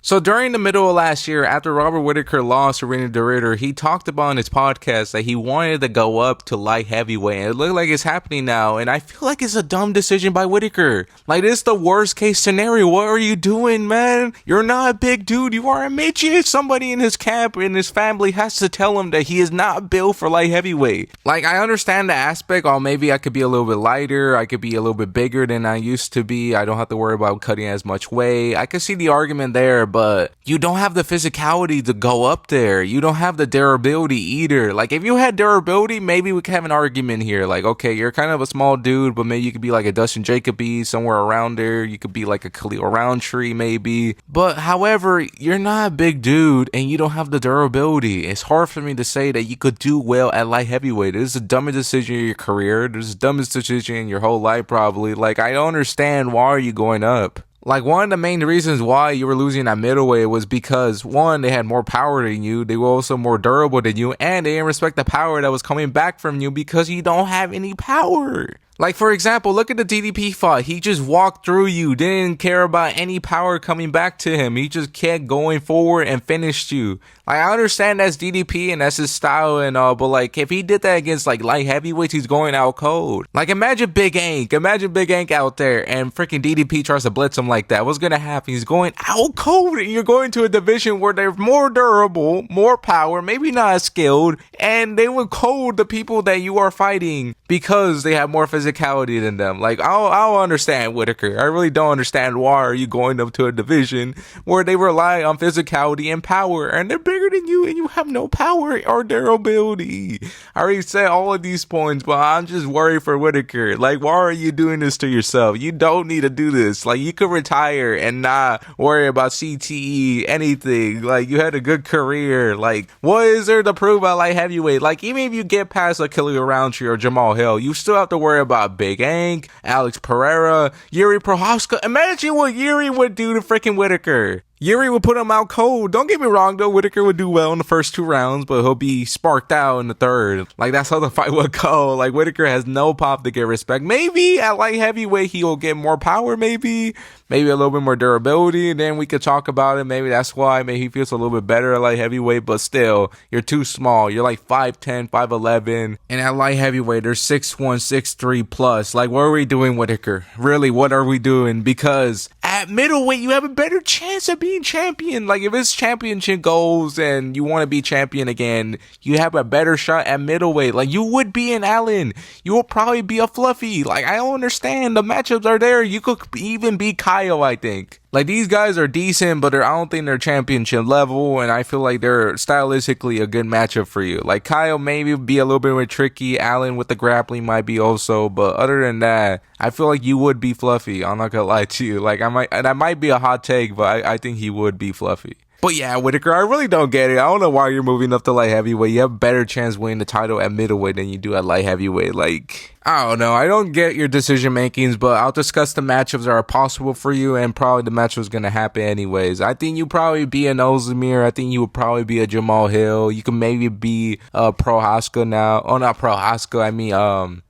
So during the middle of last year, after Robert Whittaker lost to René de Ritter, he talked about on his podcast that he wanted to go up to light heavyweight, and it looked like it's happening now, and I feel like it's a dumb decision by Whittaker. Like, this is the worst case scenario. What are you doing, man? You're not a big dude. You are a midget. Somebody in his camp, in his family, has to tell him that he is not built for light heavyweight. Like, I understand the aspect, oh, maybe I could be a little bit lighter, I could be a little bit bigger than I used to be, I don't have to worry about cutting as much weight. I could see the argument there, but you don't have the physicality to go up there. You don't have the durability either. Like, if you had durability, maybe we could have an argument here. Like, okay, you're kind of a small dude, but maybe you could be like a Dustin Jacoby, somewhere around there. You could be like a Khalil Roundtree, maybe. But, however, you're not a big dude, and you don't have the durability. It's hard for me to say that you could do well at light heavyweight. This is the dumbest decision in your career. This is the dumbest decision in your whole life, probably. Like, I don't understand, why are you going up? Like, one of the main reasons why you were losing at middleweight was because, one, they had more power than you, they were also more durable than you, and they didn't respect the power that was coming back from you because you don't have any power. Like, for example, look at the DDP fight. He just walked through you, didn't care about any power coming back to him. He just kept going forward and finished you. Like, I understand that's DDP and that's his style and all, but like, if he did that against like light heavyweights, he's going out cold. Like, imagine Big Ank out there and freaking DDP tries to blitz him like that. What's gonna happen? He's going out cold, and you're going to a division where they're more durable, more power, maybe not as skilled, and they would cold the people that you are fighting because they have more physicality than them. Like, I don't understand Whittaker. I really don't understand, why are you going up to a division where they rely on physicality and power, and they're bigger than you, and you have no power or durability. I already said all of these points, but I'm just worried for Whittaker. Like, why are you doing this to yourself? You don't need to do this. Like, you could retire and not worry about CTE, anything. Like, you had a good career. Like, what is there to prove about light heavyweight? Like, even if you get past a Khalil Roundtree or Jamal Hill, you still have to worry about Big Ank, Alex Pereira, Yuri Prohaska. Imagine what Yuri would do to freaking Whittaker. Yuri would put him out cold. Don't get me wrong, though. Whittaker would do well in the first 2 rounds, but he'll be sparked out in the third. Like, that's how the fight would go. Like, Whittaker has no pop to get respect. Maybe at light heavyweight, he'll get more power, maybe a little bit more durability, and then we could talk about it. Maybe that's why. Maybe he feels a little bit better at light heavyweight, but still, you're too small. You're like 5'10", 5'11", and at light heavyweight, they're 6'1", 6'3 plus. Like, what are we doing, Whittaker? Really, what are we doing? Because at middleweight, you have a better chance of being champion. Like, if it's championship goals and you want to be champion again, you have a better shot at middleweight. Like, you would be an Allen. You will probably be a Fluffy. Like, I don't understand. The matchups are there. You could even be Kyle, I think. Like, these guys are decent, but I don't think they're championship level, and I feel like they're stylistically a good matchup for you. Like, Kyle maybe be a little bit more tricky, Allen with the grappling might be also, but other than that, I feel like you would be Fluffy. I'm not gonna lie to you. Like, that might be a hot take, but I think he would be Fluffy. But yeah, Whittaker, I really don't get it. I don't know why you're moving up to light heavyweight. You have a better chance winning the title at middleweight than you do at light heavyweight. Like, I don't know. I don't get your decision makings, but I'll discuss the matchups that are possible for you, and probably the matchup is going to happen anyways. I think you probably be an Ozdemir. I think you would probably be a Jamal Hill. You can maybe be Prohaska now. Oh, not Prohaska. I mean,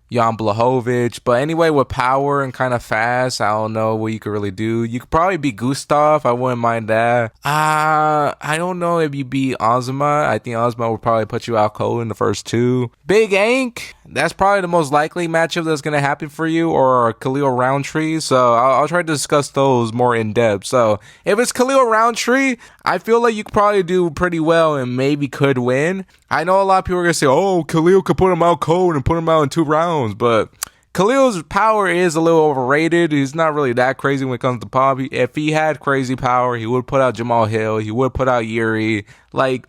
Jan Blachowicz. But anyway, with power and kind of fast, I don't know what you could really do. You could probably be Gustav. I wouldn't mind that. I don't know if you beat Ozma. I think Ozma would probably put you out cold in the first 2. Big Ank, that's probably the most likely matchup that's going to happen for you, or Khalil Roundtree. So I'll try to discuss those more in depth. So if it's Khalil Roundtree, I feel like you could probably do pretty well and maybe could win. I know a lot of people are going to say, oh, Khalil could put him out cold and put him out in 2 rounds, but Khalil's power is a little overrated. He's not really that crazy when it comes to pop. If he had crazy power, he would put out Jamal Hill. He would put out Yuri. Like,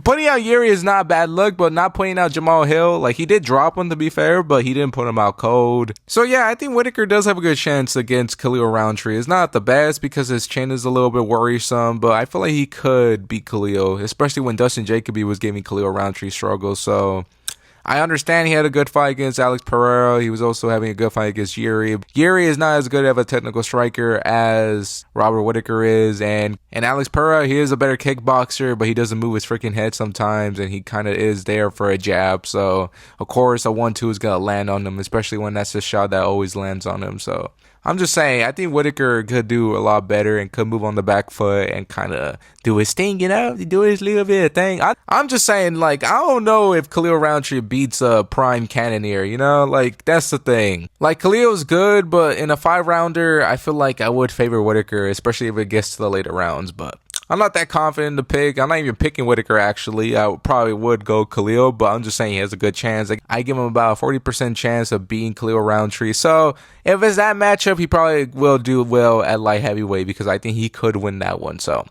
putting out Yuri is not bad luck, but not putting out Jamal Hill, like, he did drop him to be fair, but he didn't put him out cold. So yeah, I think Whittaker does have a good chance against Khalil Roundtree. It's not the best because his chin is a little bit worrisome, but I feel like he could beat Khalil, especially when Dustin Jacoby was giving Khalil Roundtree struggles. So I understand he had a good fight against Alex Pereira. He was also having a good fight against Yuri. Yuri is not as good of a technical striker as Robert Whittaker is. And Alex Pereira, he is a better kickboxer, but he doesn't move his freaking head sometimes. And he kind of is there for a jab. So, of course, a 1-2 is going to land on him, especially when that's the shot that always lands on him. So I'm just saying, I think Whittaker could do a lot better and could move on the back foot and kind of do his thing, do his little bit of thing. I'm just saying, like, I don't know if Khalil Roundtree beats a prime Cannoneer, like, that's the thing. Like, Khalil's good, but in a 5-rounder, I feel like I would favor Whittaker, especially if it gets to the later rounds, but I'm not that confident to pick. I'm not even picking Whittaker, actually. I probably would go Khalil, but I'm just saying he has a good chance. Like, I give him about a 40% chance of beating Khalil Roundtree. So if it's that matchup, he probably will do well at light heavyweight because I think he could win that one. So,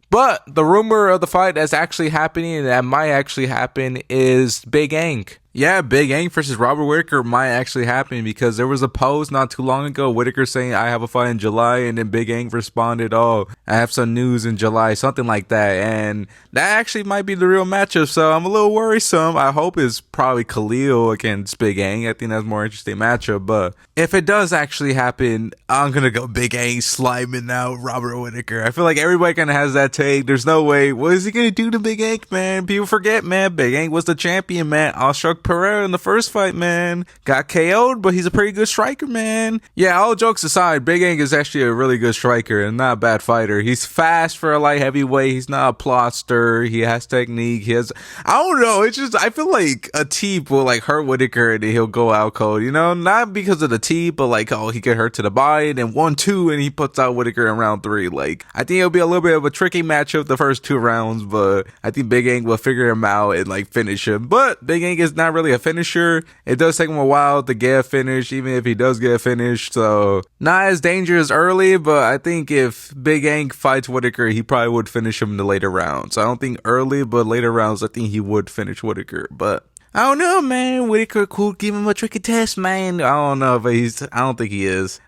but the rumor of the fight that's actually happening and that might actually happen is Big Ink. Yeah, Big Ink versus Robert Whittaker might actually happen because there was a post not too long ago, Whittaker saying, I have a fight in July, and then Big Ink responded, oh, I have some news in July, something like that, and that actually might be the real matchup, so I'm a little worrisome. I hope it's probably Khalil against Big Ink. I think that's a more interesting matchup, but if it does actually happen, I'm gonna go Big Ink sliming out Robert Whittaker. I feel like everybody kind of has that take. There's no way, what is he gonna do to Big Ink, man? People forget, man, Big Ink was the champion, man. Awestruck Pereira in the first fight, man. Got KO'd, but he's a pretty good striker, man. Yeah, all jokes aside, Big Ink is actually a really good striker and not a bad fighter. He's fast for a light heavyweight. He's not a ploster. He has technique. I don't know. It's just, I feel like a teep will like hurt Whittaker and he'll go out cold, Not because of the teep, but like, oh, he get hurt to the body and then 1-2 and he puts out Whittaker in round 3. Like, I think it'll be a little bit of a tricky matchup the first 2 rounds, but I think Big Ink will figure him out and like finish him. But Big Ink is not really a finisher. It does take him a while to get a finish, even if he does get a finish. So not as dangerous early, but I think if Big Ink fights Whittaker, he probably would finish him in the later rounds. I don't think early, but later rounds, I think he would finish Whittaker. But I don't know, man. Whittaker could give him a tricky test, man. I don't know, but I don't think he is.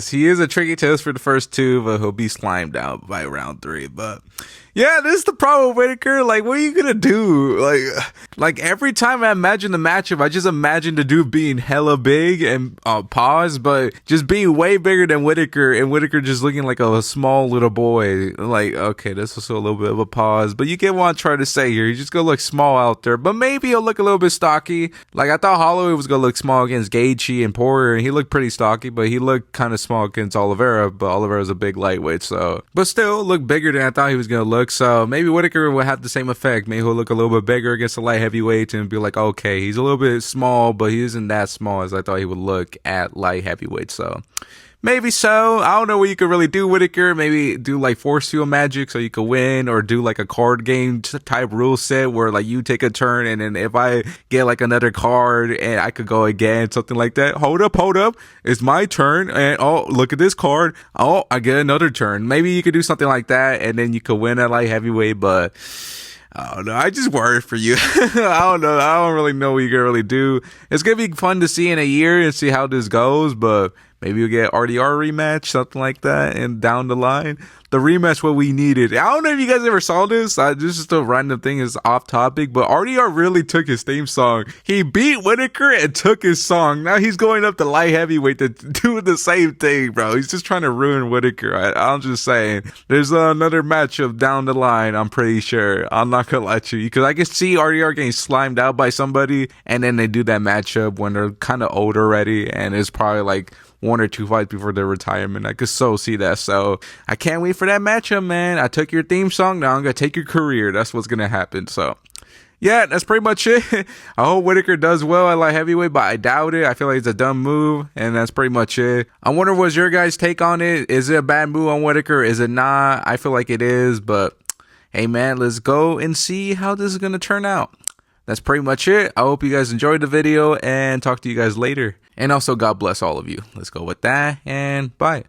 He is a tricky test for the first 2, but he'll be slimed out by round 3. But yeah, this is the problem with Whittaker. Like, what are you gonna do? Like every time I imagine the matchup, I just imagine the dude being hella big and pause, but just being way bigger than Whittaker, and Whittaker just looking like a small little boy. Like, okay, this was a little bit of a pause, but you get what I'm trying to say here. He's just gonna look small out there, but maybe he'll look a little bit stocky. Like, I thought Holloway was gonna look small against Gaethje and Poirier, and he looked pretty stocky, but he looked kind of small against Oliveira, but Oliveira's a big lightweight, so, but still looked bigger than I thought he was gonna look. So maybe Whittaker will have the same effect. Maybe he'll look a little bit bigger against the light heavyweights and be like, okay, he's a little bit small, but he isn't that small as I thought he would look at light heavyweight. So maybe so. I don't know what you could really do, Whittaker. Maybe do like force field magic so you could win, or do like a card game type rule set where like you take a turn and then if I get like another card and I could go again, something like that. Hold up. It's my turn and oh, look at this card. Oh, I get another turn. Maybe you could do something like that and then you could win at light heavyweight, but I don't know. I just worry for you. I don't know. I don't really know what you can really do. It's going to be fun to see in a year and see how this goes, but maybe you'll get RDR rematch, something like that, and down the line. The rematch what we needed. I don't know if you guys ever saw this. This is just a random thing. It's off topic, but RDR really took his theme song. He beat Whittaker and took his song. Now he's going up to light heavyweight to do the same thing, bro. He's just trying to ruin Whittaker. I'm just saying. There's another matchup down the line, I'm pretty sure. I'm not gonna lie to you, because I can see RDR getting slimed out by somebody, and then they do that matchup when they're kind of old already, and it's probably like 1 or 2 fights before their retirement. I could so see that. So I can't wait for that matchup, man. I took your theme song. Now I'm going to take your career. That's what's going to happen. So yeah, that's pretty much it. I hope Whittaker does well at light heavyweight, but I doubt it. I feel like it's a dumb move, and that's pretty much it. I wonder what's your guys' take on it. Is it a bad move on Whittaker? Is it not? I feel like it is, but hey, man, let's go and see how this is going to turn out. That's pretty much it. I hope you guys enjoyed the video and talk to you guys later. And also, God bless all of you. Let's go with that, and bye.